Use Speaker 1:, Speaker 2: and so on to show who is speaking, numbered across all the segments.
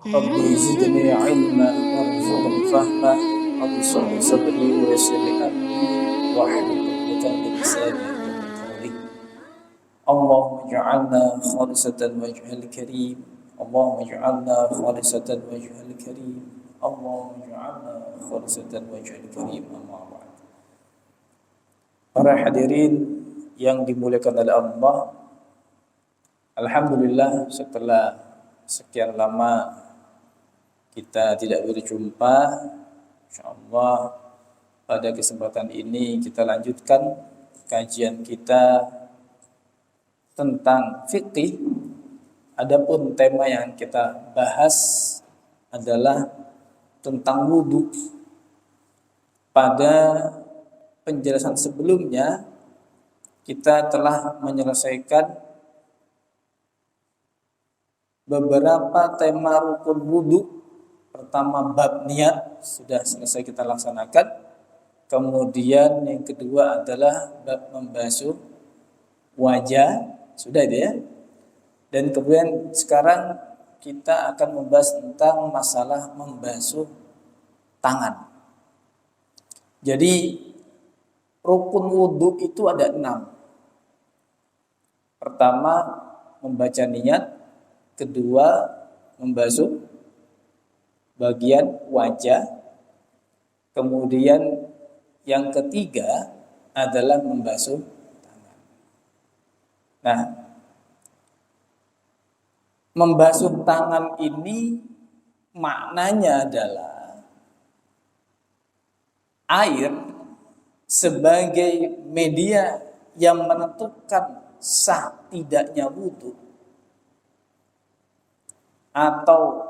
Speaker 1: Rabbi zidni ilma warzuqni fahma Rabbi shrah sadri wa yassir li amri wahlul 'uqdatam min lisani yafqahu qawli Allahumma ij'alna khalisatan wajhal karim Allahumma ij'alna khalisatan wajhal karim Allahumma ij'alna khalisatan wajhal karim amma ba'd. Para hadirin yang dimuliakan oleh Allah, alhamdulillah setelah sekian lama kita tidak berjumpa, insyaallah pada kesempatan ini kita lanjutkan kajian kita tentang fikih. Adapun tema yang kita bahas adalah tentang wudhu. Pada penjelasan sebelumnya kita telah menyelesaikan beberapa tema rukun wudhu. Pertama bab niat sudah selesai kita laksanakan. Kemudian yang kedua adalah bab membasuh wajah, sudah itu ya. Dan kemudian sekarang kita akan membahas tentang masalah membasuh tangan. Jadi rukun wudhu itu ada 6. Pertama membaca niat, kedua membasuh bagian wajah, kemudian yang ketiga adalah membasuh tangan. Nah, membasuh tangan ini maknanya adalah air sebagai media yang menentukan sah tidaknya wudhu atau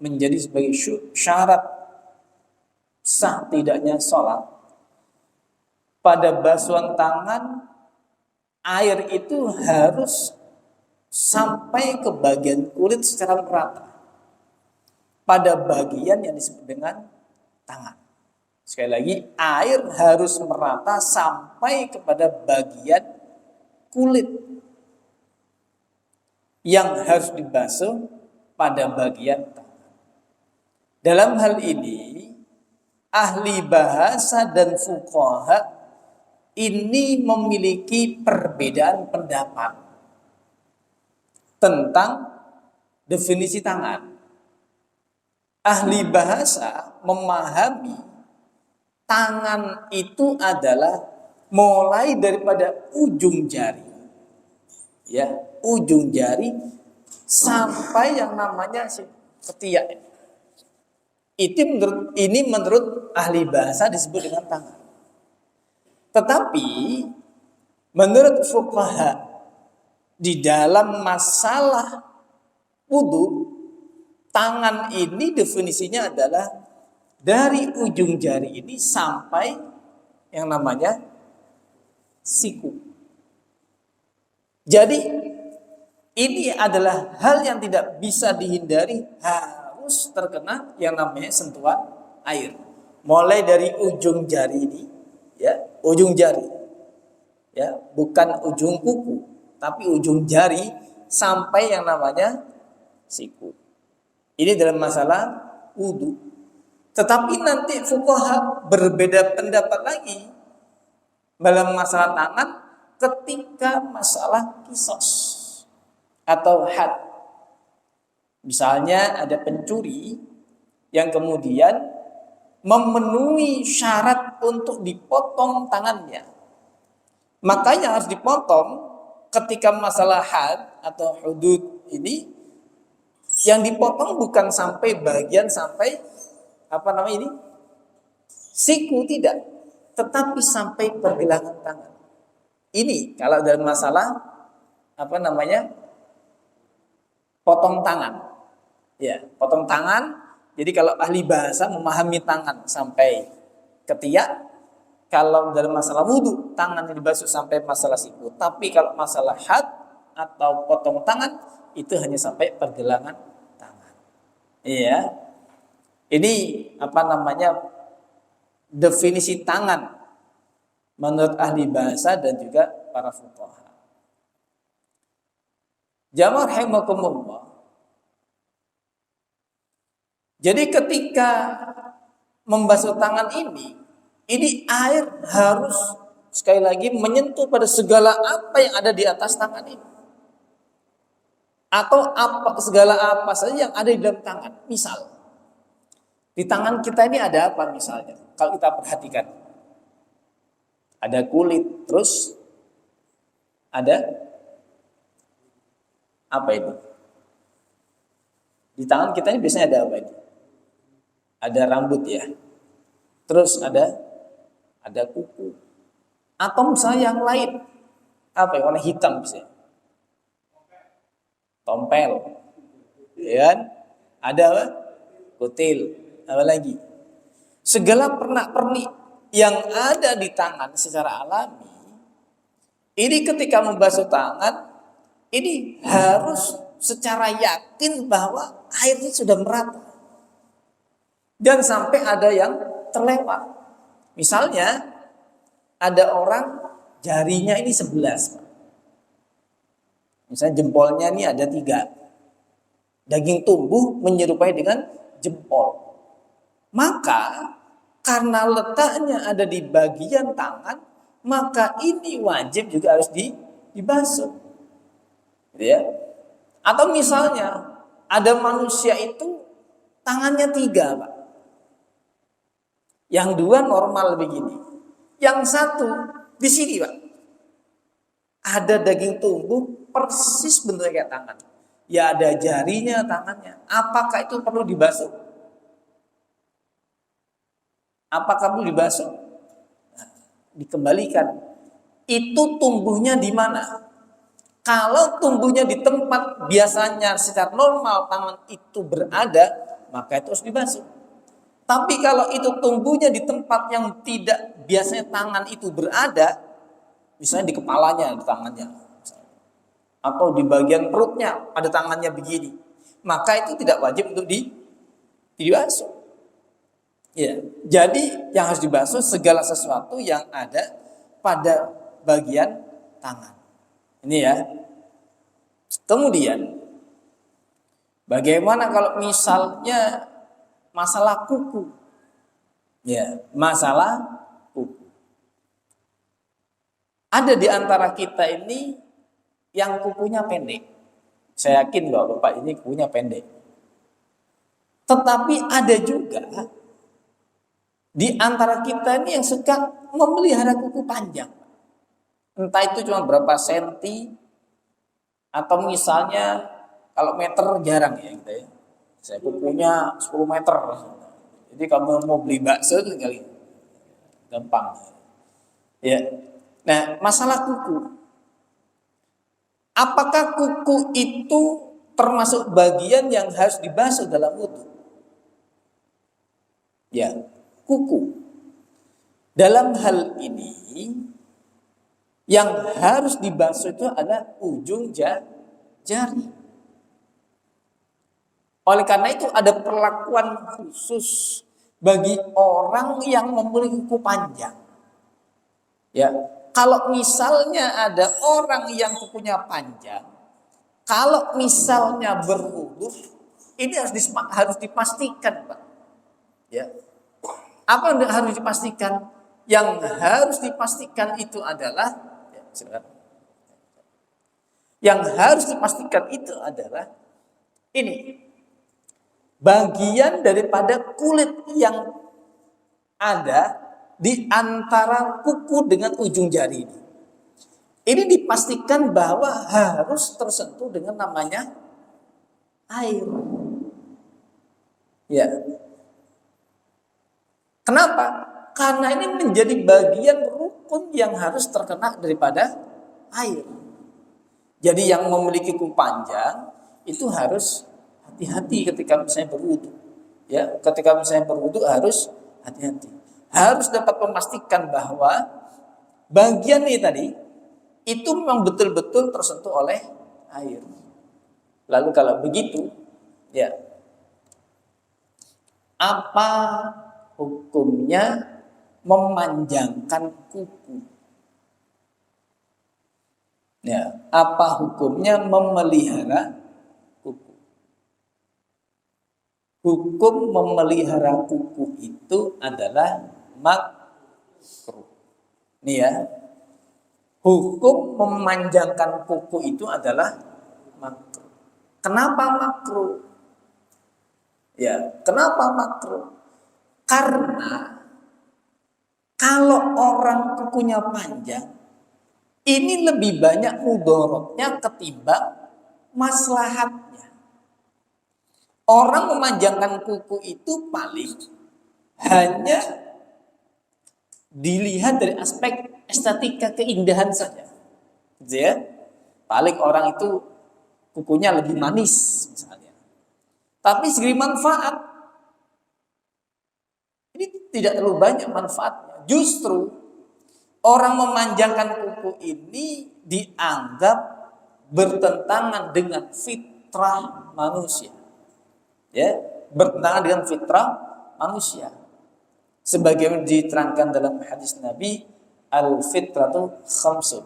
Speaker 1: menjadi sebagai syarat sah tidaknya sholat. Pada basuhan tangan, air itu harus sampai ke bagian kulit secara merata pada bagian yang disebut dengan tangan. Sekali lagi, air harus merata sampai kepada bagian kulit yang harus dibasuh pada bagian tangan. Dalam hal ini, ahli bahasa dan fuqaha ini memiliki perbedaan pendapat tentang definisi tangan. Ahli bahasa memahami tangan itu adalah mulai daripada ujung jari, ya, ujung jari sampai yang namanya ketiak. Ini menurut ahli bahasa disebut dengan tangan. Tetapi menurut fuqaha di dalam masalah wudhu, tangan ini definisinya adalah dari ujung jari ini sampai yang namanya siku. Jadi ini adalah hal yang tidak bisa dihindari, harus terkena yang namanya sentuhan air. Mulai dari ujung jari ini, ya, ujung jari, ya, bukan ujung kuku, tapi ujung jari sampai yang namanya siku. Ini dalam masalah wudhu. Tetapi nanti fuqaha berbeda pendapat lagi dalam masalah tangan ketika masalah qisas atau had. Misalnya ada pencuri yang kemudian memenuhi syarat untuk dipotong tangannya. Makanya harus dipotong ketika masalah had atau hudud ini, yang dipotong bukan sampai bagian sampai siku, tidak, tetapi sampai pergelangan tangan. Ini kalau dalam masalah potong tangan. Ya, potong tangan. Jadi kalau ahli bahasa memahami tangan sampai ketiak, kalau dalam masalah wudhu tangan yang dibasuh sampai masalah siku. Tapi kalau masalah had atau potong tangan itu hanya sampai pergelangan tangan. Iya. Ini definisi tangan menurut ahli bahasa dan juga para fuqaha. Jamaah rahimakumullah. Jadi ketika membasuh tangan ini air harus sekali lagi menyentuh pada segala apa yang ada di atas tangan ini. Atau segala apa saja yang ada di dalam tangan. Misal, di tangan kita ini ada apa misalnya? Kalau kita perhatikan. Ada kulit, terus ada apa itu? Di tangan kita ini biasanya ada apa ini? Ada rambut ya. Terus ada kuku. Atau misalnya yang lain. Apa yang warna hitam misalnya? Tompel. Ya kan? Ada apa? Kutil. Apa lagi? Segala pernak-pernik yang ada di tangan secara alami. Ini ketika membasuh tangan, ini harus secara yakin bahwa airnya sudah merata. Dan sampai ada yang terlewat. Misalnya, ada orang jarinya ini 11. Misalnya jempolnya ini ada 3. Daging tumbuh menyerupai dengan jempol. Maka, karena letaknya ada di bagian tangan, maka ini wajib juga harus dibasuh. Gitu ya. Atau misalnya ada manusia itu tangannya 3, Pak. Yang 2 normal begini. Yang 1 di sini, Pak. Ada daging tumbuh persis bentuknya kayak tangan. Ya ada jarinya tangannya. Apakah itu perlu dibasuh? Apakah perlu dibasuh? Nah, dikembalikan. Itu tumbuhnya di mana? Kalau tumbuhnya di tempat biasanya secara normal tangan itu berada, maka itu harus dibasuh. Tapi kalau itu tumbuhnya di tempat yang tidak biasanya tangan itu berada, misalnya di kepalanya, di tangannya, atau di bagian perutnya ada tangannya begini, maka itu tidak wajib untuk dibasuh. Ya, jadi yang harus dibasuh segala sesuatu yang ada pada bagian tangan. Ini ya. Kemudian, bagaimana kalau misalnya masalah kuku? Ya, masalah kuku. Ada di antara kita ini yang kukunya pendek. Saya yakin bahwa Bapak ini kukunya pendek. Tetapi ada juga di antara kita ini yang suka memelihara kuku panjang. Entah itu cuma berapa senti, atau misalnya kalau meter jarang ya gitu ya. Saya kukunya 10 meter. Jadi kamu mau beli bakso tinggal gampang. Ya. Nah, masalah kuku. Apakah kuku itu termasuk bagian yang harus dibasuh dalam wudu? Ya, kuku. Dalam hal ini yang harus dibasuh itu adalah ujung jari. Oleh karena itu ada perlakuan khusus bagi orang yang memiliki kuku panjang. Ya, kalau misalnya ada orang yang kukunya panjang, kalau misalnya berwudu, ini harus dipastikan, Pak. Ya. Apa yang harus dipastikan? Yang harus dipastikan itu adalah, ya, silakan. Yang harus dipastikan itu adalah ini. Bagian daripada kulit yang ada di antara kuku dengan ujung jari ini. Ini dipastikan bahwa harus tersentuh dengan namanya air. Ya. Kenapa? Karena ini menjadi bagian rukun yang harus terkena daripada air. Jadi yang memiliki kuku panjang itu harus hati-hati ketika misalnya berwudu. Ya, ketika misalnya berwudu harus hati-hati. Harus dapat memastikan bahwa bagian ini tadi itu memang betul-betul tersentuh oleh air. Lalu kalau begitu, ya, apa hukumnya memanjangkan kuku? Ya, apa hukumnya memelihara kuku? hukum memelihara kuku itu adalah makruh. Nih ya, hukum memanjangkan kuku itu adalah makruh. Kenapa makruh? Ya, kenapa makruh? Karena kalau orang kukunya panjang, ini lebih banyak mudorotnya ketimbang maslahatnya. Orang memanjangkan kuku itu paling hanya dilihat dari aspek estetika keindahan saja, gitu ya. Paling orang itu kukunya lebih manis misalnya. Tapi segi manfaat ini tidak terlalu banyak manfaatnya. Justru orang memanjangkan kuku ini dianggap bertentangan dengan fitrah manusia. Ya, bertentangan dengan fitrah manusia. Sebagaimana diterangkan dalam hadis Nabi, al-fitratu khamsun.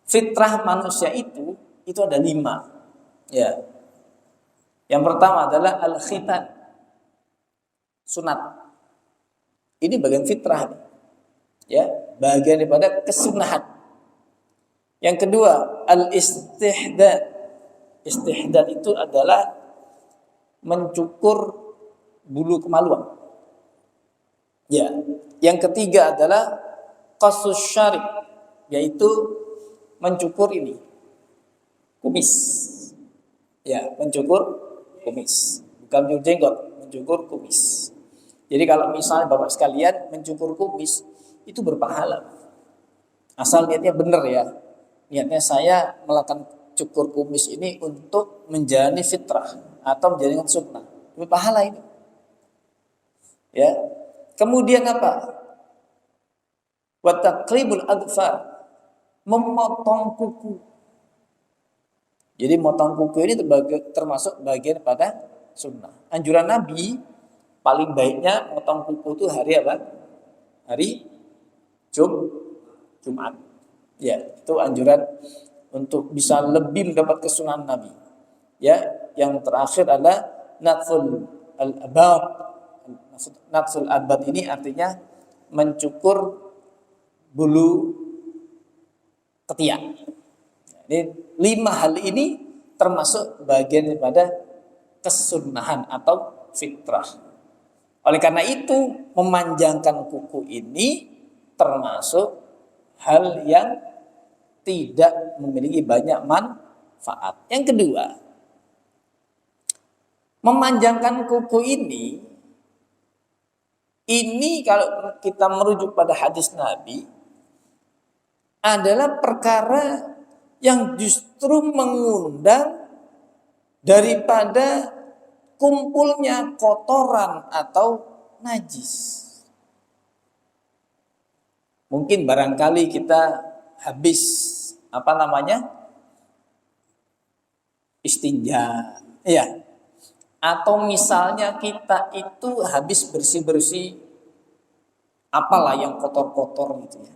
Speaker 1: Fitrah manusia itu ada 5. Ya. Yang pertama adalah al-khitan, sunat. Ini bagian fitrah. Ya, bagian daripada kesunahan. Yang kedua, al-istihdad. Istihdad itu adalah mencukur bulu kemaluan. Ya, yang ketiga adalah qasus syarib, yaitu mencukur ini kumis. Ya, mencukur kumis, bukan mencukur jenggot, mencukur kumis. Jadi kalau misalnya Bapak sekalian mencukur kumis itu berpahala, asal niatnya benar ya. Niatnya saya melakukan cukur kumis ini untuk menjalani fitrah atau menjalankan sunnah, berpahala ini. Ya. Kemudian apa? Wa taqribul adfar, memotong kuku. Jadi motong kuku ini termasuk bagian pada sunnah. Anjuran Nabi paling baiknya motong kuku itu hari apa? Hari Jumat. Ya, itu anjuran untuk bisa lebih mendapat kesunahan Nabi. Ya, yang terakhir adalah natful al-abad. Natful abad ini artinya mencukur bulu ketiak. Ini 5 hal ini termasuk bagian daripada kesunahan atau fitrah. Oleh karena itu memanjangkan kuku ini termasuk hal yang tidak memiliki banyak manfaat. Yang kedua, memanjangkan kuku ini kalau kita merujuk pada hadis Nabi adalah perkara yang justru mengundang daripada kumpulnya kotoran atau najis. Mungkin barangkali kita habis istinja, ya. Atau misalnya kita itu habis bersih-bersih apalah yang kotor-kotor gitu ya.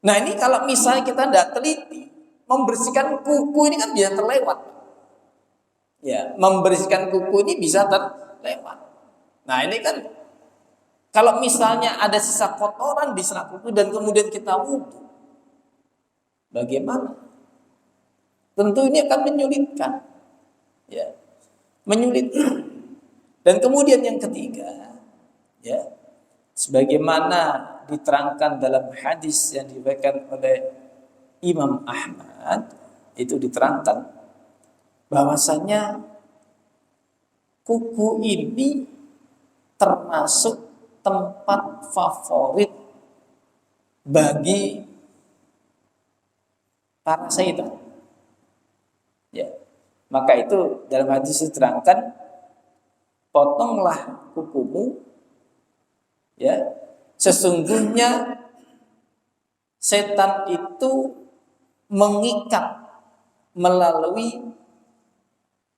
Speaker 1: Nah ini kalau misalnya kita tidak teliti, membersihkan kuku ini kan bisa terlewat. Ya, membersihkan kuku ini bisa terlewat. Nah ini kan kalau misalnya ada sisa kotoran di serat kuku dan kemudian kita wudu, bagaimana? Tentu ini akan menyulitkan. Ya. Menyulitkan. Dan kemudian yang ketiga, ya, sebagaimana diterangkan dalam hadis yang diriwayatkan oleh Imam Ahmad, itu diterangkan bahwasanya kuku ini termasuk tempat favorit bagi para syaitan. Ya. Maka itu dalam hadis diterangkan, potonglah kukumu, ya. Sesungguhnya setan itu mengikat melalui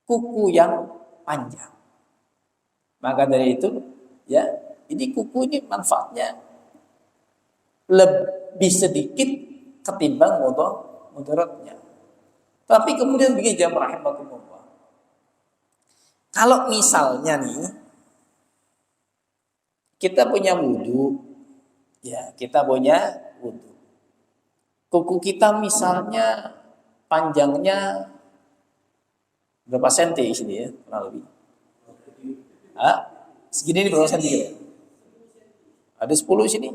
Speaker 1: kuku yang panjang. Maka dari itu, ya, ini kuku ini manfaatnya lebih sedikit ketimbang mudaratnya. Tapi kemudian begini jamaah rahimakumullah. Kalau misalnya nih kita punya wudhu, ya kita punya wudhu. Kuku kita misalnya panjangnya berapa senti sini ya, kurang lebih. Segini nih berapa senti ya? Ada 10 sini.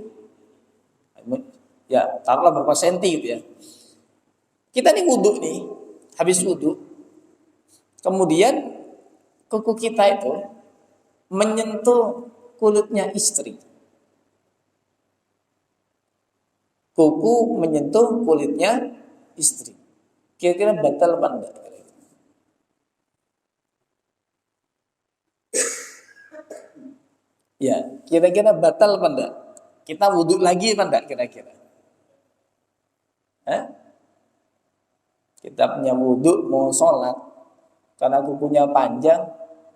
Speaker 1: Ya, taruhlah berapa senti gitu ya. Kita nih wudhu nih, habis wudhu, kemudian kuku kita itu menyentuh kulitnya istri. Kuku menyentuh kulitnya istri. Kira-kira batal apa enggak? Ya, kira-kira batal apa enggak? Kita wudhu lagi apa enggak kira-kira? Kita punya wudhu mau sholat, karena kukunya panjang,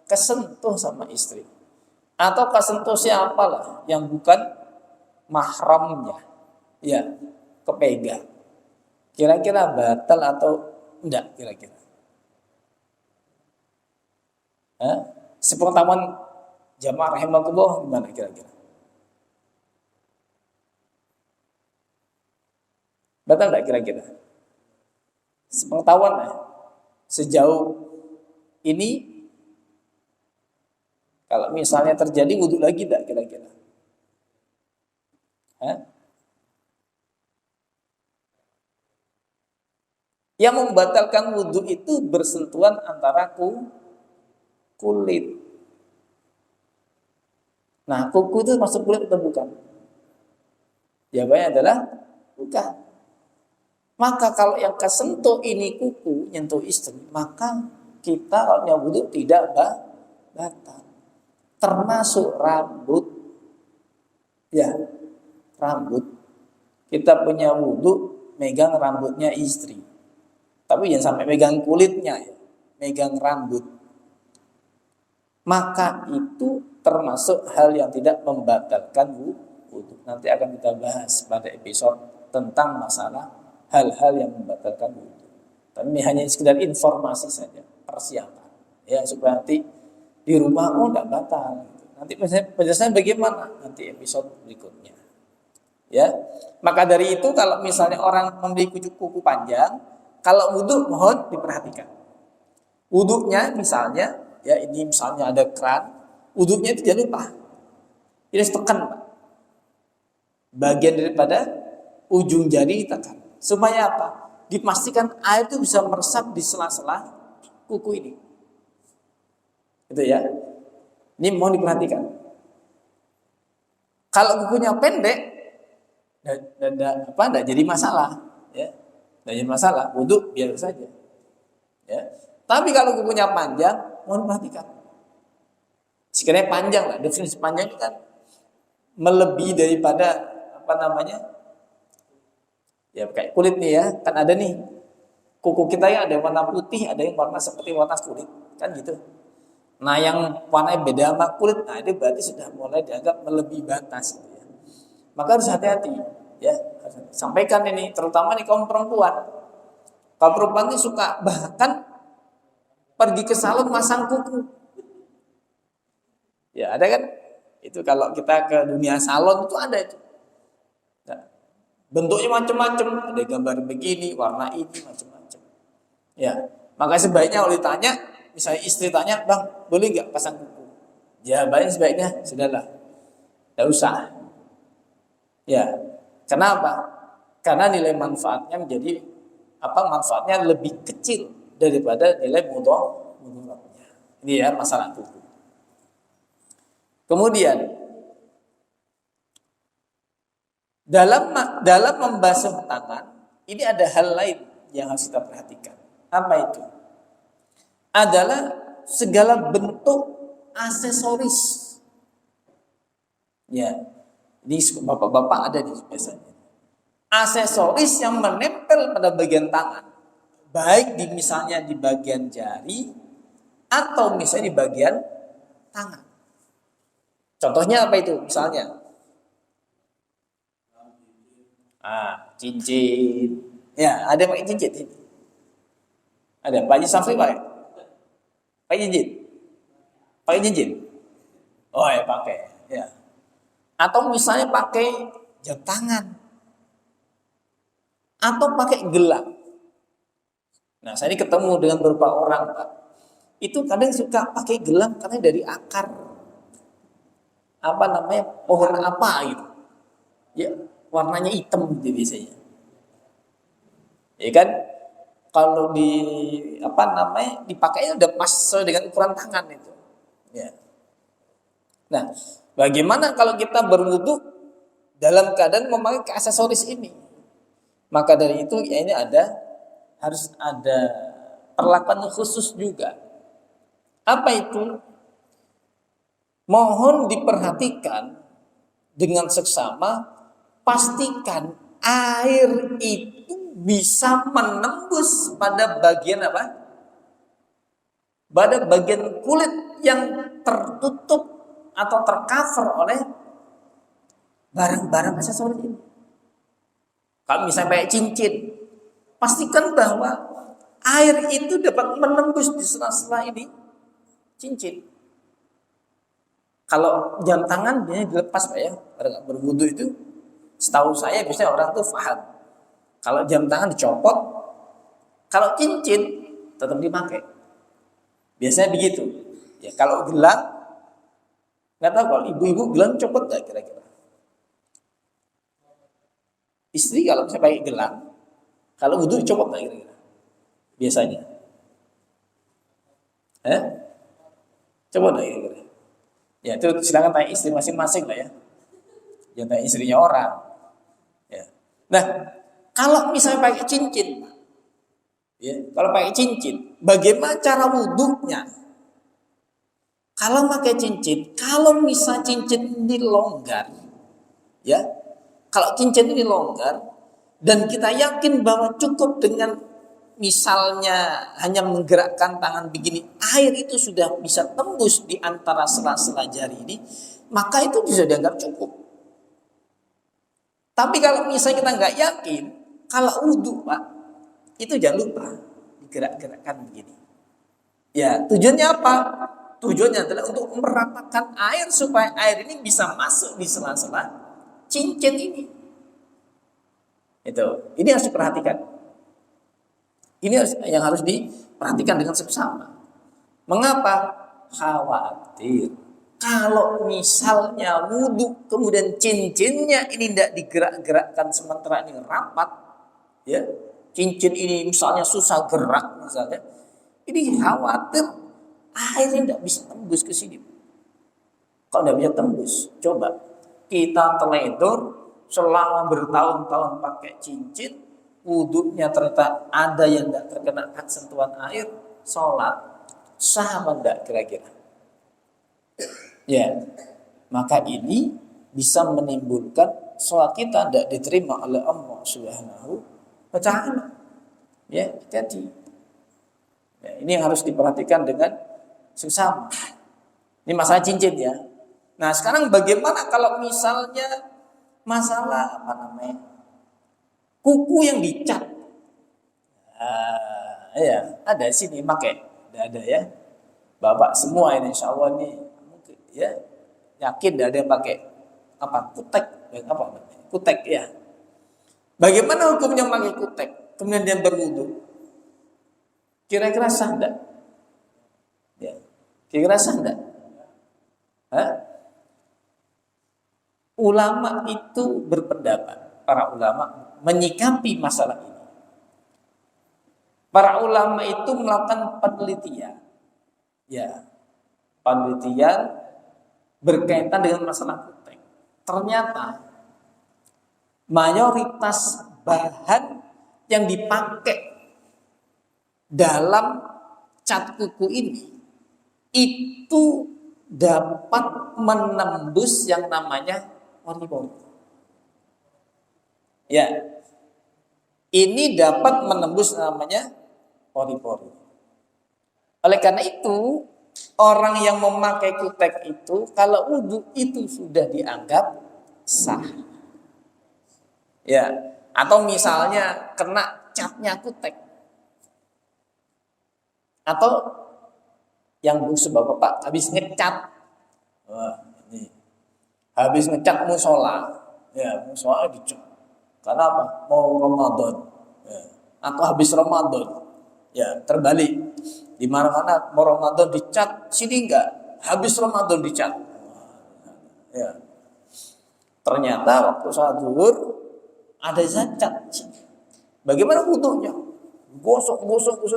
Speaker 1: kesentuh sama istri. Atau kesentuh siapa lah yang bukan mahramnya. Ya, kepegang. Kira-kira batal atau enggak kira-kira? Sepengetahuan jamaah rahimahullah gimana kira-kira? Batal enggak kira-kira? Sepengetahuan sejauh ini, kalau misalnya terjadi wudhu lagi enggak kira-kira? Yang membatalkan wudhu itu bersentuhan antara kulit. Nah, kuku itu masuk kulit atau bukan? Jawabannya adalah bukan. Maka kalau yang kesentuh ini kuku, nyentuh istri, maka kita kalau wudhu tidak batal. Termasuk rambut. Ya, rambut. Kita punya wudhu, megang rambutnya istri. Tapi jangan sampai megang kulitnya ya, megang rambut. Maka itu termasuk hal yang tidak membatalkan wudhu. Nanti akan kita bahas pada episode tentang masalah hal-hal yang membatalkan wudhu. Tapi ini hanya sekedar informasi saja, persiapan. Ya, supaya nanti di rumah tidak batal. Nanti penjelasannya bagaimana? Nanti episode berikutnya. Ya, maka dari itu kalau misalnya orang memiliki kuku panjang, kalau wudhu mohon diperhatikan. Wudhunya misalnya, ya ini misalnya ada keran, wudhunya itu jangan lupa. Ini tekan, Pak. Bagian daripada ujung jari ditekan. Supaya apa? Dipastikan air itu bisa meresap di sela-sela kuku ini. Itu ya. Ini mohon diperhatikan. Kalau kukunya pendek, enggak jadi masalah, ya. Tidak jadi masalah, wudhu biasa saja. Ya. Tapi kalau kukunya panjang, mohon perhatikan. Sekiranya panjang lah, definisi panjang itu kan melebihi daripada ya kayak kulit nih ya, kan ada nih kuku kita yang ada warna putih, ada yang warna seperti warna kulit, kan gitu. Nah yang warnanya beda sama kulit, nah itu berarti sudah mulai dianggap melebihi batas. Gitu ya. Maka harus hati-hati, ya. Sampaikan ini, terutama nih kaum perempuan. Kaum perempuan ini suka bahkan pergi ke salon masang kuku. Ya ada kan? Itu kalau kita ke dunia salon itu ada itu. Nah, bentuknya macam-macam, ada gambar begini, warna ini macam-macam. Ya, maka sebaiknya kalau ditanya, misalnya istri tanya, bang, boleh nggak pasang kuku? Jawabannya sebaiknya sudahlah, tidak usah. Ya, kenapa? Karena nilai manfaatnya manfaatnya lebih kecil daripada nilai mudaratnya. Ini ya masalah kuku. Kemudian dalam membasuh tangan ini ada hal lain yang harus kita perhatikan. Apa itu? Adalah segala bentuk aksesoris. Ya, ini bapak-bapak ada di biasanya. Aksesoris yang menempel pada bagian tangan, baik misalnya di bagian jari atau misalnya di bagian tangan. Contohnya apa itu? Misalnya cincin. Ya, ada pakai cincin ini. Ada Pak Haji Safri pakai cincin. Pakai cincin? Oh ya pakai. Ya. Atau misalnya pakai jam tangan. Atau pakai gelang. Nah, saya ini ketemu dengan beberapa orang, Pak. Itu kadang suka pakai gelang karena dari akar apa namanya pohon apa gitu. Ya, warnanya hitam gitu biasanya. Ya kan? Kalau di apa namanya dipakainya udah pas sesuai dengan ukuran tangan itu. Ya. Nah, bagaimana kalau kita berwudu dalam keadaan memakai aksesoris ini? Maka dari itu ya ini harus ada perlakuan khusus juga. Apa itu? Mohon diperhatikan dengan seksama, pastikan air itu bisa menembus pada bagian apa? Pada bagian kulit yang tertutup atau tercover oleh barang-barang aksesoris ini. Kalau misalnya pakai cincin, pastikan bahwa air itu dapat menembus di sela-sela ini cincin. Kalau jam tangan biasanya dilepas Pak ya, pada nggak berwudu itu. Setahu saya biasanya orang tuh paham. Kalau jam tangan dicopot, kalau cincin tetap dipakai. Biasanya begitu. Ya kalau gelang, nggak tahu kalau ibu-ibu gelang copot nggak kira-kira? Istri kalau misalnya pakai gelang, kalau wudu dicopot nggak kira-kira? Biasanya. Coba nggak kira-kira? Ya itu silakan tanya istri masing-masing lah ya. Jangan tanya istrinya orang. Ya. Nah, kalau misalnya pakai cincin, ya, kalau pakai cincin, bagaimana cara wudhunya? Kalau pakai cincin, kalau misal cincin ini longgar, ya, kalau cincin ini longgar dan kita yakin bahwa cukup dengan misalnya hanya menggerakkan tangan begini, air itu sudah bisa tembus di antara sela-sela jari ini, maka itu bisa dianggap cukup. Tapi kalau misalnya kita nggak yakin, kalau wudhu Pak, itu jangan lupa digerak-gerakkan begini. Ya, tujuannya apa? Tujuannya adalah untuk meratakan air supaya air ini bisa masuk di sela-sela cincin ini. Itu, ini harus diperhatikan. Ini yang harus diperhatikan dengan seksama. Mengapa? Khawatir kalau misalnya wudhu kemudian cincinnya ini tidak digerak-gerakkan sementara ini rapat, ya cincin ini misalnya susah gerak misalnya, ini khawatir airnya tidak bisa tembus ke sini. Kalau tidak bisa tembus, coba kita teledor selama bertahun-tahun pakai cincin, wudhunya ternyata ada yang tidak terkena sentuhan air, sholat sah apa enggak kira-kira? Ya, maka ini bisa menimbulkan sholat kita tidak diterima oleh Allah Subhanahu wa Ta'ala. Ya, jadi ya, ini yang harus diperhatikan dengan seksama. Ini masalah cincin ya. Nah, sekarang bagaimana kalau misalnya masalah apa namanya? Kuku yang dicat. Ya, ada di sini pakai. Ada ya. Bapak semua ini insya Allah nih mungkin ya yakin ada yang pakai apa kutek apa kutek ya. Bagaimana hukumnya pakai kutek? Kemudian dia berwudu. Kira-kira sah enggak? Ya. Kira-kira sah enggak? Ulama itu berpendapat, para ulama menyikapi masalah ini. Para ulama itu melakukan penelitian. Ya, penelitian berkaitan dengan masalah kutek. Ternyata mayoritas bahan yang dipakai dalam cat kuku ini itu dapat menembus yang namanya pori-pori. Ya, ini dapat menembus namanya pori-pori. Oleh karena itu, orang yang memakai kutek itu, kalau wudhu itu sudah dianggap sah. Ya, atau misalnya kena catnya kutek. Atau Yang busuk bapak habis ngecat. Wah, ini habis ngecat musola. Ya, musola dicat. Karena apa? Mau Ramadan. Ya. Atau habis Ramadan. Ya, terbalik. Di mana-mana mau Ramadan dicat, sini enggak. Habis Ramadan dicat. Ya. Ternyata waktu saat zuhur ada zakat. Bagaimana wudunya? Gosok,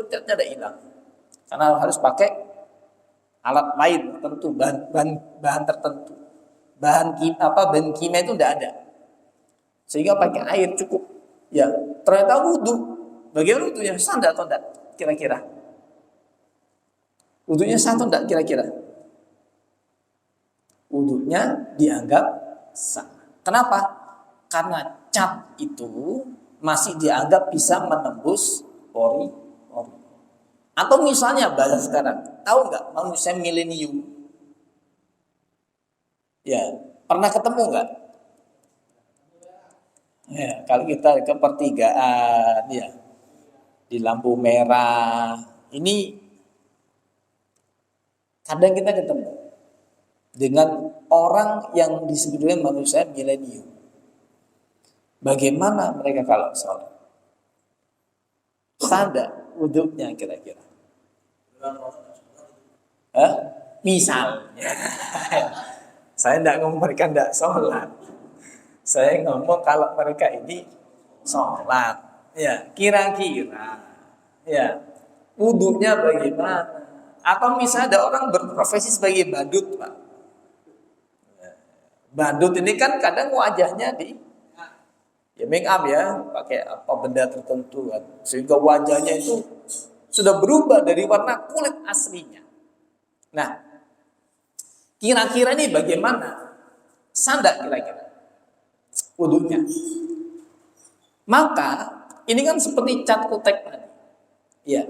Speaker 1: catnya ada hilang. Karena harus pakai alat lain tertentu, bahan tertentu. Bahan kimia itu tidak ada. Sehingga pakai air cukup. Ya, ternyata wudu. Bagaimana wudunya? Sah atau tidak? Kira-kira. Wudunya sah atau tidak kira-kira? Wudunya dianggap sah. Kenapa? Karena cat itu masih dianggap bisa menembus pori-pori. Atau misalnya bahasa sekarang, tahu nggak manusia milenium? Ya, pernah ketemu nggak? Ya, kalau kita ke pertigaan, ya, di lampu merah, ini kadang kita ketemu dengan orang yang disebut dengan manusia milenium. Bagaimana mereka kalau sholat? Sadar wudhunya kira-kira. Misalnya, saya tidak ngomong mereka tidak sholat. Saya ngomong kalau mereka ini sholat. Ya, kira-kira. Ya, wudhunya bagaimana? Atau misalnya ada orang berprofesi sebagai badut, Pak. Badut ini kan kadang wajahnya ya make up ya, pakai apa benda tertentu kan, sehingga wajahnya itu sudah berubah dari warna kulit aslinya. Nah, kira-kira ini bagaimana? Sandak kira-kira wudhunya. Maka ini kan seperti cat kutek tadi. Ya.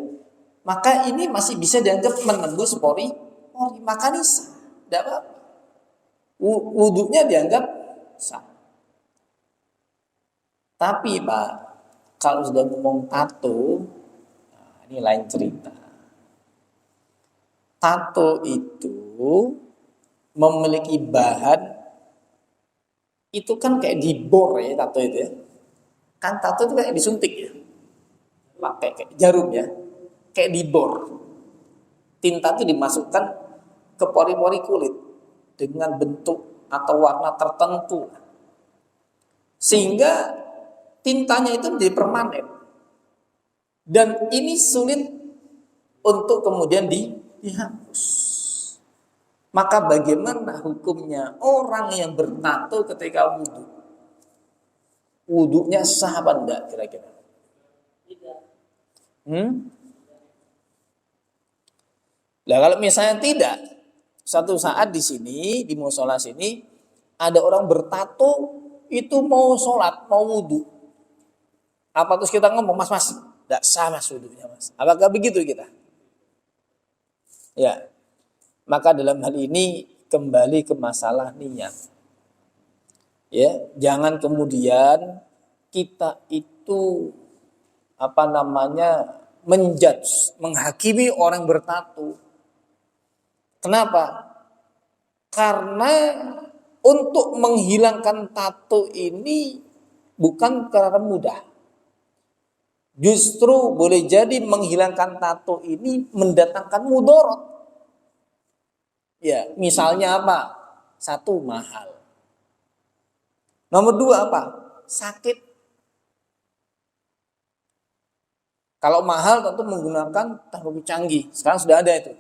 Speaker 1: Maka ini masih bisa dianggap menembus pori. Maka ini sah. Tidak apa-apa. Wudhunya dianggap sah. Tapi Pak, kalau sudah ngomong tato, nah ini lain cerita. Tato itu memiliki bahan, itu kan kayak dibor ya tato itu ya. Kan tato itu kayak disuntik ya. Pakai kayak jarum ya. Kayak dibor. Tinta itu dimasukkan ke pori-pori kulit dengan bentuk atau warna tertentu. Sehingga tintanya itu menjadi permanen. Dan ini sulit untuk kemudian dihapus. Maka bagaimana hukumnya orang yang bertato ketika wudhu? Wudhunya sah apa enggak kira-kira? Nah kalau misalnya tidak, satu saat di sini, di musola sini, ada orang bertato itu mau sholat, mau wudhu. Apa terus kita ngomong, mas, tidak sah mas wudhunya mas. Apakah begitu kita? Ya, maka dalam hal ini kembali ke masalah niat. Ya, jangan kemudian kita itu menjudge, menghakimi orang bertato. Kenapa? Karena untuk menghilangkan tato ini bukan karena mudah. Justru boleh jadi menghilangkan tato ini mendatangkan mudarat. Ya, misalnya apa? Satu, mahal. Nomor dua apa? Sakit. Kalau mahal tentu menggunakan teknologi canggih. Sekarang sudah ada itu.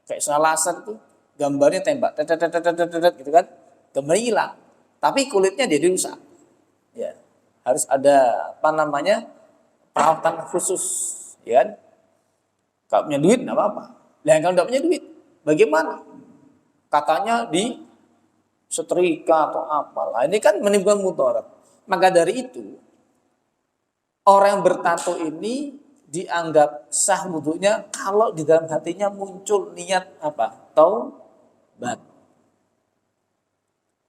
Speaker 1: Kayak soal laser itu gambarnya tembak, gitu kan? Gambar hilang. Tapi kulitnya jadi rusak. Ya, harus ada perawatan khusus, ya kan? Kalau punya duit enggak apa-apa. Lah kalau enggak punya duit, bagaimana? Katanya di setrika atau apalah. Ini kan menimbulkan mudarat. Maka dari itu orang yang bertato ini dianggap sah wudhunya kalau di dalam hatinya muncul niat apa? Taubat.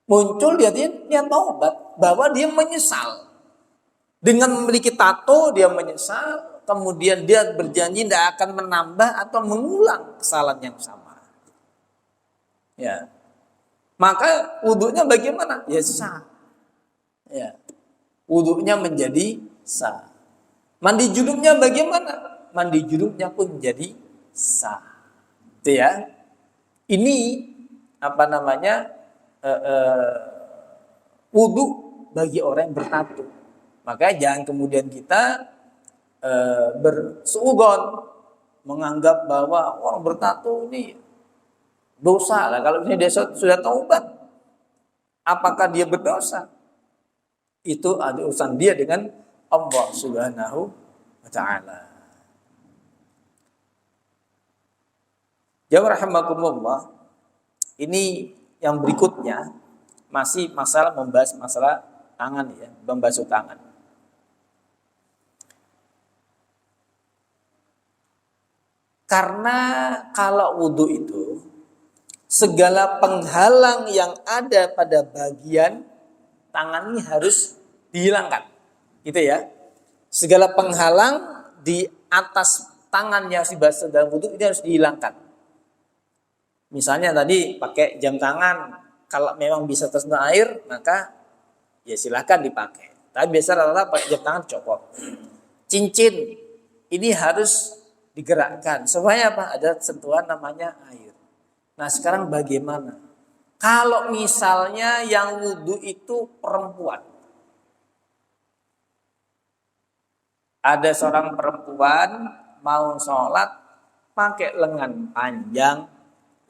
Speaker 1: Muncul di hatinya niat taubat bahwa dia menyesal. Dengan memiliki tato dia menyesal kemudian dia berjanji tidak akan menambah atau mengulang kesalahan yang sama. Ya. Maka wudhunya bagaimana? Ya sah. Ya. Wudhunya menjadi sah. Mandi junubnya bagaimana? Mandi junubnya pun menjadi sah. Itu ya. Ini apa namanya? Wudhu bagi orang yang bertatu. Makanya jangan kemudian kita bersuudzon menganggap bahwa orang bertatu ini dosa lah. Kalau misalnya dia sudah taubat, apakah dia berdosa? Itu ada urusan dia dengan Allah Subhanahu wa ta'ala. Ya rahimakumullah. Ini yang berikutnya masih masalah membahas masalah tangan ya, membasuh tangan. Karena kalau wudhu itu segala penghalang yang ada pada bagian tangan ini harus dihilangkan. Gitu ya. Segala penghalang di atas tangan yang harus dibasuh dalam wudhu ini harus dihilangkan. Misalnya tadi pakai jam tangan, kalau memang bisa tersentuh air, maka ya silakan dipakai. Tapi biasa rata-rata pakai jam tangan copot. Cincin ini harus digerakkan supaya apa? Ada sentuhan namanya air. Nah sekarang bagaimana? Kalau misalnya yang wudhu itu perempuan. Ada seorang perempuan mau sholat pakai lengan panjang.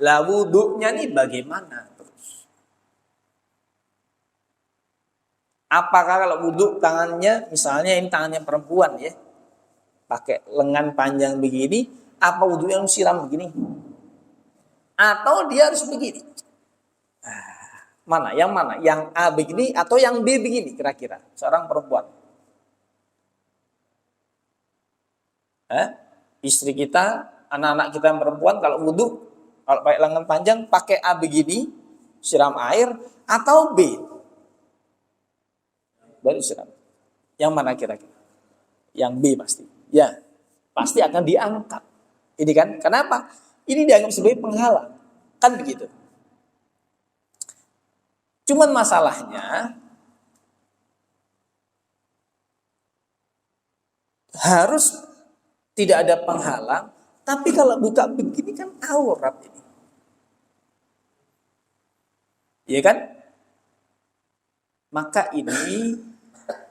Speaker 1: Lah wudhunya nih bagaimana terus? Apakah kalau wudhu tangannya, misalnya ini tangannya perempuan ya, pakai lengan panjang begini, apa wudhunya harus siram begini? Atau dia harus begini? Mana? Yang mana? Yang A begini atau yang B begini kira-kira? Seorang perempuan. Istri kita, anak-anak kita yang perempuan kalau wudhu, kalau pakai lengan panjang, pakai A begini, siram air, atau B? Baru siram. Yang mana kira-kira? Yang B pasti. Ya, pasti akan diangkat. Ini kan, kenapa? Ini dianggap sebagai penghalang. Kan begitu. Cuman masalahnya, harus tidak ada penghalang, tapi kalau buka begini kan aurat ini. Iya kan? Maka ini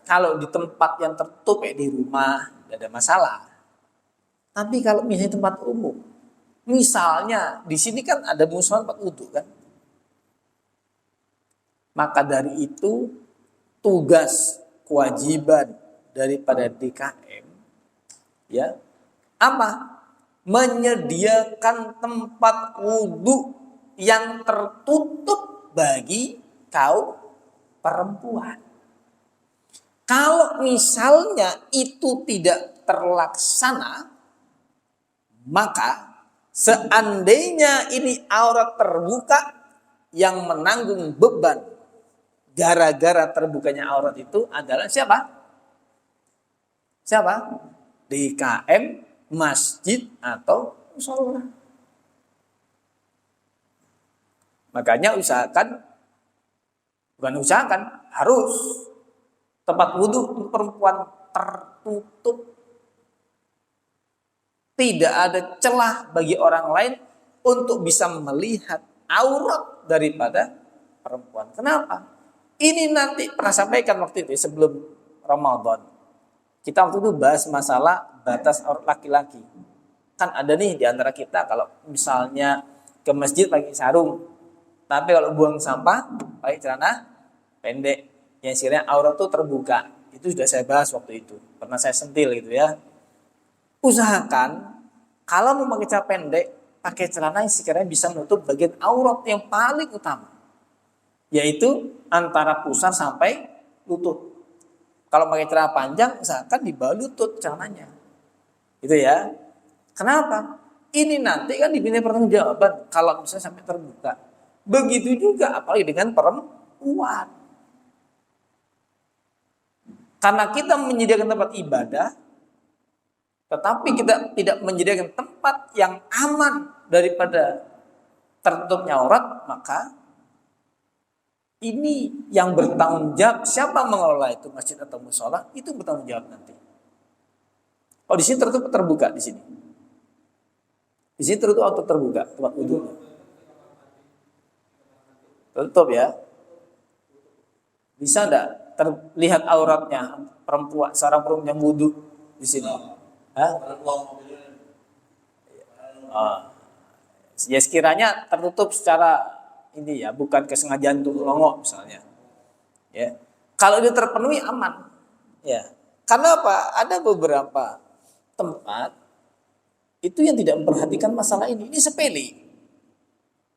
Speaker 1: kalau di tempat yang tertutup di rumah tidak ada masalah. Tapi kalau misalnya tempat umum, misalnya di sini kan ada musola tempat wudhu kan. Maka dari itu tugas kewajiban daripada DKM ya apa? Menyediakan tempat wudhu yang tertutup bagi kaum perempuan. Kalau misalnya itu tidak terlaksana, maka seandainya ini aurat terbuka yang menanggung beban gara-gara terbukanya aurat itu adalah siapa? Siapa? DKM, masjid atau musola. Makanya harus tempat wudhu untuk perempuan tertutup. Tidak ada celah bagi orang lain untuk bisa melihat aurat daripada perempuan. Kenapa? Ini nanti pernah sampaikan waktu itu sebelum Ramadan. Kita waktu itu bahas masalah batas aurat laki-laki. Kan ada nih di antara kita kalau misalnya ke masjid pakai sarung, tapi kalau buang sampah pakai celana pendek yang sekiranya aurat itu terbuka. Itu sudah saya bahas waktu itu. Pernah saya sentil gitu ya. Usahakan kalau mau pakai celana pendek, pakai celana yang sekiranya bisa menutup bagian aurat yang paling utama. Yaitu antara pusar sampai lutut. Kalau pakai celana panjang, usahakan di bawah lutut celananya. Gitu ya. Kenapa? Ini nanti kan diminta pertanggungjawaban kalau misalnya sampai terbuka. Begitu juga apalagi dengan perempuan. Karena kita menyediakan tempat ibadah, tetapi kita tidak menyediakan tempat yang aman daripada tertutupnya aurat, maka ini yang bertanggung jawab, siapa mengelola itu masjid atau musola, itu bertanggung jawab nanti. Kalau di sini tertutup terbuka di sini. Di sini tertutup atau terbuka tempat wudhu? Tertutup ya. Bisa enggak terlihat auratnya perempuan, seorang perempuan yang wudhu di sini? Hah? Ya sekiranya tertutup secara ini ya, bukan kesengajaan untuk longok misalnya. Ya. Kalau itu terpenuhi aman. Ya. Karena apa? Ada beberapa tempat itu yang tidak memperhatikan masalah ini. Ini sepele.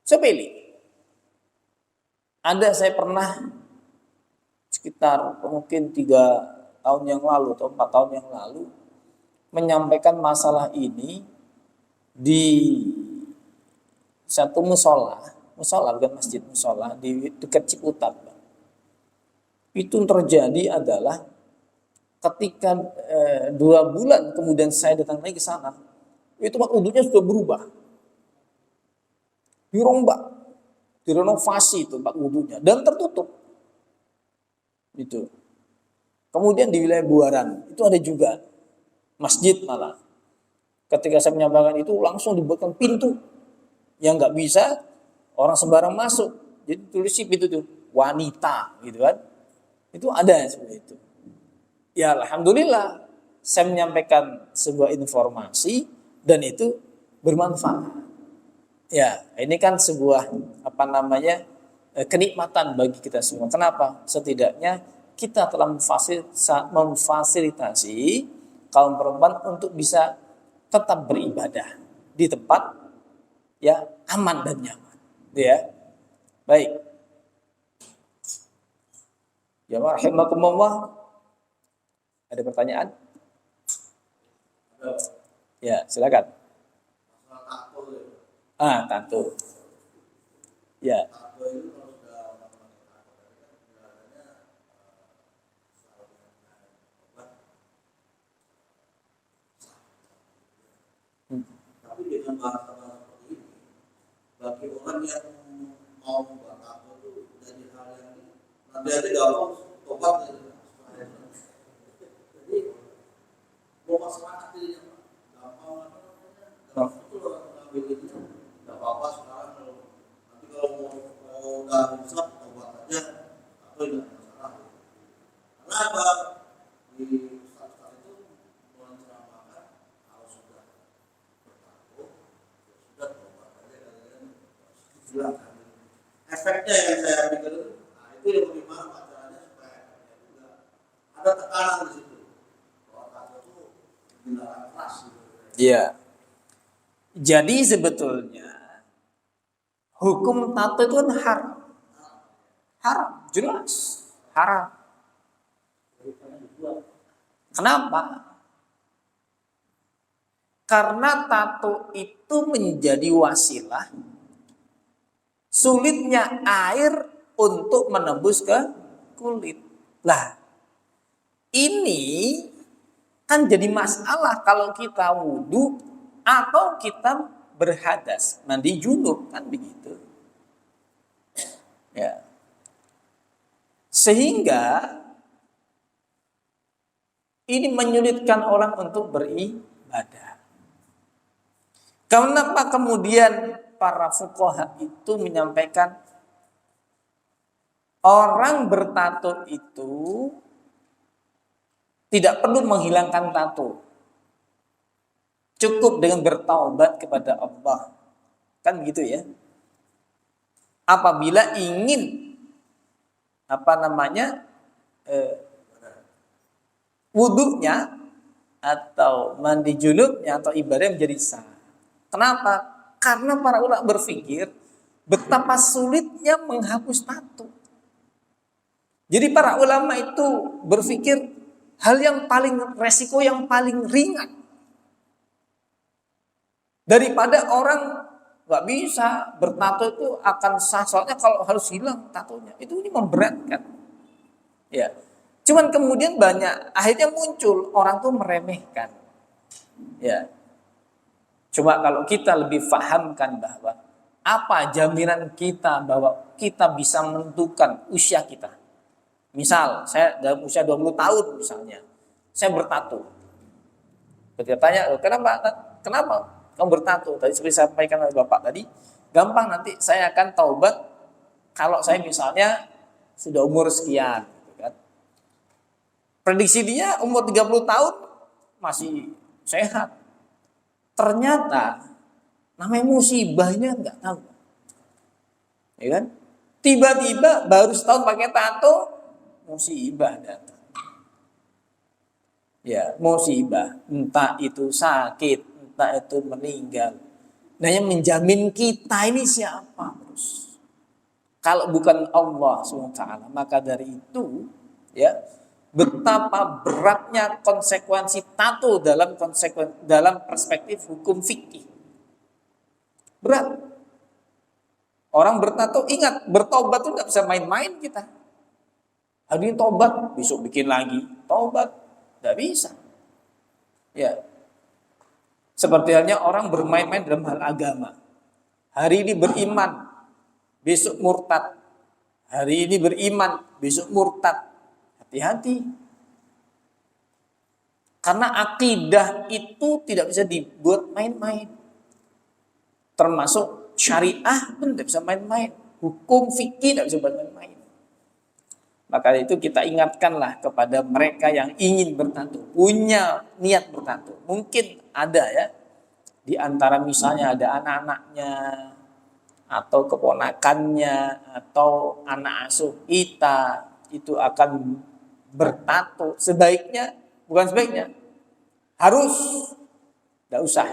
Speaker 1: Sepele. Ada, saya pernah sekitar mungkin 3 tahun yang lalu atau 4 tahun yang lalu menyampaikan masalah ini di satu musola bukan masjid, musola di dekat Ciputat. Itu terjadi adalah ketika 2 bulan kemudian saya datang lagi ke sana, itu tempat wudhunya sudah berubah, dirombak, direnovasi itu tempat wudhunya dan tertutup. Itu. Kemudian di wilayah Buaran itu ada juga masjid malah. Ketika saya menyampaikan itu langsung dibuatkan pintu yang nggak bisa orang sembarang masuk. Jadi tulis di pintu itu wanita, gitu kan? Itu ada seperti itu. Ya alhamdulillah saya menyampaikan sebuah informasi dan itu bermanfaat. Ya ini kan sebuah kenikmatan bagi kita semua. Kenapa? Setidaknya kita telah memfasilitasi kaum perempuan untuk bisa tetap beribadah di tempat ya aman dan nyaman. Ya. Baik. Ya rahimakumullah. Ada pertanyaan? Ya, silakan. Tato. Ya.
Speaker 2: Tapi dengan bahasa seperti ini, bagi orang yang mau membuat tato itu jadi hal yang nanti aja gampang tobat gitu. Jadi mau masyarakat ini gampang itu ngambil itu nggak apa-apa sekarang nanti kalau mau udah rusak tobat aja atau tidak masalah. Karena apa di ustaz itu menceramahkan kalau sudah silakan. Efeknya yang saya pikir itu yang bagaimana caranya supaya efeknya juga ada tekanan di situ. Bahwa tato itu tindakan keras gitu.
Speaker 1: Iya. Jadi sebetulnya hukum tato itu kan haram. Haram, jelas. Haram. Kenapa? Karena tato itu menjadi wasilah sulitnya air untuk menembus ke kulit. Lah, ini kan jadi masalah kalau kita wudhu atau kita berhadas, mandi junub, kan begitu. Ya. Sehingga ini menyulitkan orang untuk beribadah. Kenapa kemudian para fuqaha itu menyampaikan orang bertato itu tidak perlu menghilangkan tato. Cukup dengan bertaubat kepada Allah. Kan begitu ya. Apabila ingin wudunya atau mandi junubnya atau ibadah menjadi sah. Kenapa? Karena para ulama berpikir betapa sulitnya menghapus tato. Jadi para ulama itu berpikir hal yang paling resiko yang paling ringan daripada orang nggak bisa bertato itu akan sah. Soalnya kalau harus hilang tatonya itu ini memberatkan. Ya. Cuman kemudian akhirnya muncul orang tuh meremehkan. Ya. Cuma kalau kita lebih fahamkan bahwa apa jaminan kita bahwa kita bisa menentukan usia kita. Misal, saya dalam usia 20 tahun misalnya, saya bertato. Ketika tanya, kenapa kamu bertato? Tadi seperti saya sampaikan oleh Bapak tadi, gampang nanti saya akan taubat kalau saya misalnya sudah umur sekian. Gitu kan. Prediksi dia umur 30 tahun masih sehat. Ternyata namanya musibahnya nggak tahu. Ya kan? Tiba-tiba baru setahun pakai tato, musibah datang. Ya, musibah. Entah itu sakit, entah itu meninggal. Nah, yang menjamin kita ini siapa? Terus, kalau bukan Allah SWT, maka dari itu, ya, betapa beratnya konsekuensi tato dalam perspektif hukum fikih. Berat. Orang bertato, ingat, bertobat itu nggak bisa main-main kita. Hari ini tobat, besok bikin lagi. Tobat, nggak bisa. Ya, seperti halnya orang bermain-main dalam hal agama. Hari ini beriman, besok murtad. Hari ini beriman, besok murtad. Hati-hati. Karena akidah itu tidak bisa dibuat main-main. Termasuk syariah pun tidak bisa main-main. Hukum fikih tidak bisa main-main. Maka itu kita ingatkanlah kepada mereka yang ingin bertato, punya niat bertato. Mungkin ada ya, di antara misalnya ada anak-anaknya, atau keponakannya, atau anak asuh kita, itu akan bertato. Sebaiknya, bukan sebaiknya, harus, tidak usah.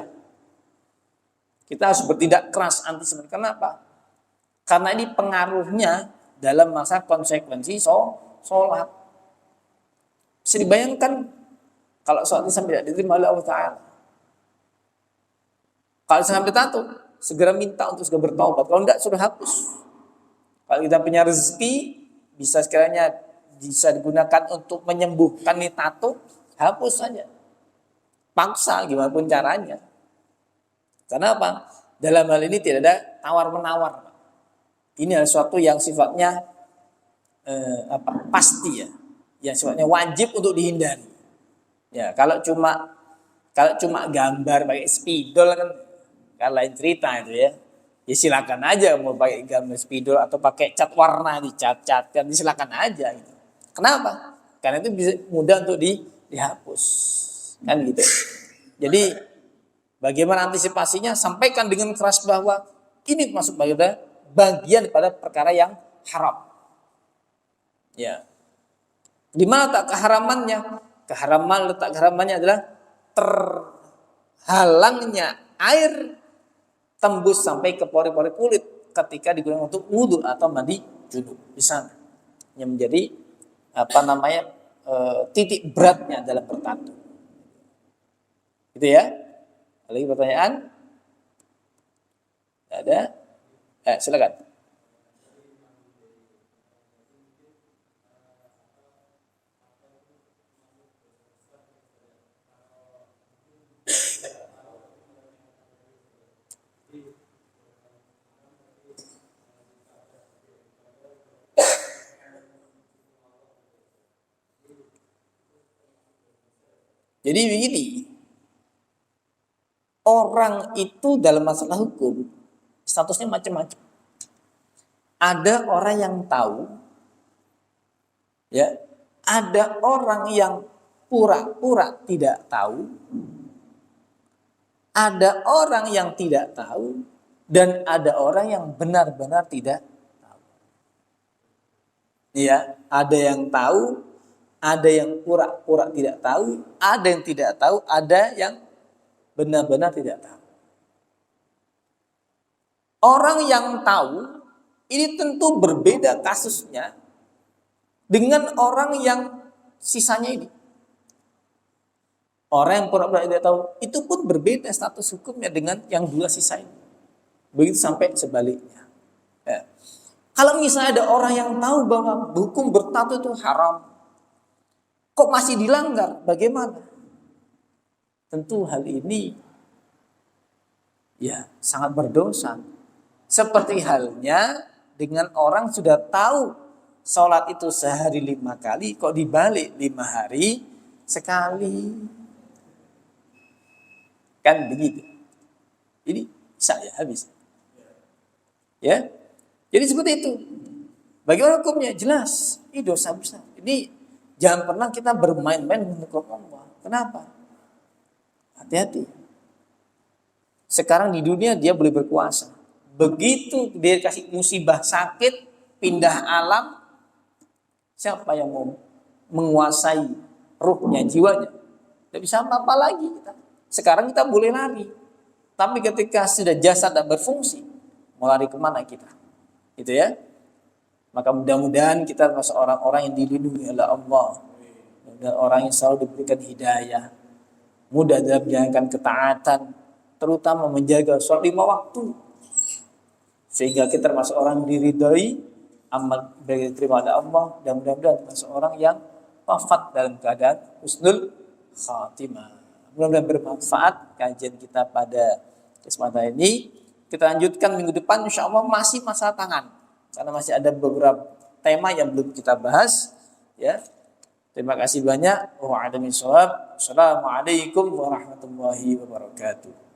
Speaker 1: Kita harus bertindak keras anti-Semitisme. Kenapa? Karena ini pengaruhnya dalam masa konsekuensi sholat. Bisa dibayangkan kalau sholat Islam tidak diterima oleh Allah Ta'ala. Kalau sampai tato, segera minta untuk segera bertaubat. Kalau tidak, sudah hapus. Kalau kita punya rezeki, bisa sekiranya bisa digunakan untuk menyembuhkan nih tato, hapus saja. Paksa gimana pun caranya. Karena apa? Dalam hal ini tidak ada tawar-menawar. Ini adalah sesuatu yang sifatnya pasti ya. Yang sifatnya wajib untuk dihindari. Ya, kalau cuma gambar pakai spidol kan lain cerita itu ya. Ya silakan aja mau pakai gambar spidol atau pakai cat warna dicat-cat kan silakan aja gitu. Kenapa? Karena itu bisa mudah untuk dihapus. Kan gitu. Jadi bagaimana antisipasinya? Sampaikan dengan keras bahwa ini masuk bagian daripada perkara yang haram. Ya. Di mana letak keharamannya? Letak keharamannya adalah terhalangnya air tembus sampai ke pori-pori kulit ketika digunakan untuk wudhu atau mandi junub di sana. Yang menjadi titik beratnya dalam bertato. Gitu ya. Lagi pertanyaan? Ada? Silakan. Jadi begini, orang itu dalam masalah hukum statusnya macam-macam. Ada orang yang tahu, ya, ada orang yang pura-pura tidak tahu, ada orang yang tidak tahu, dan ada orang yang benar-benar tidak tahu. Ya, ada yang tahu, ada yang pura-pura tidak tahu, ada yang tidak tahu, ada yang benar-benar tidak tahu. Orang yang tahu ini tentu berbeda kasusnya dengan orang yang sisanya ini. Orang yang pura-pura tidak tahu itu pun berbeda status hukumnya dengan yang dua sisa ini. Begitu sampai sebaliknya. Ya. Kalau misalnya ada orang yang tahu bahwa hukum bertato itu haram, kok masih dilanggar? Bagaimana? tentu hal ini ya sangat berdosa. Seperti halnya dengan orang sudah tahu sholat itu sehari 5 kali, kok dibalik 5 hari sekali. Kan begitu. Ini bisa ya habis. Ya. Jadi seperti itu. Bagaimana hukumnya? Jelas. Ini dosa besar. Ini jangan pernah kita bermain-main dengan hukum Allah. Kenapa? Hati-hati. Sekarang di dunia dia boleh berkuasa. Begitu dia kasih musibah sakit, pindah alam, siapa yang mau menguasai ruhnya, jiwanya? Tidak bisa apa-apa lagi kita. Sekarang kita boleh lari. Tapi ketika sudah jasad tak berfungsi, mau lari kemana kita? Gitu ya. Maka mudah-mudahan kita termasuk orang-orang yang dilindungi oleh Allah. Dan orang yang selalu diberikan hidayah. Mudah dalam menjalankan ketaatan. Terutama menjaga sholat 5 waktu. Sehingga kita termasuk orang diridhai, amal diterima oleh Allah, dan mudah-mudahan termasuk orang yang wafat dalam keadaan husnul khatimah. Mudah-mudahan bermanfaat kajian kita pada kesempatan ini. Kita lanjutkan minggu depan, insya Allah masih masalah tangan, karena masih ada beberapa tema yang belum kita bahas. Ya, terima kasih banyak. Wassalamualaikum warahmatullahi wabarakatuh.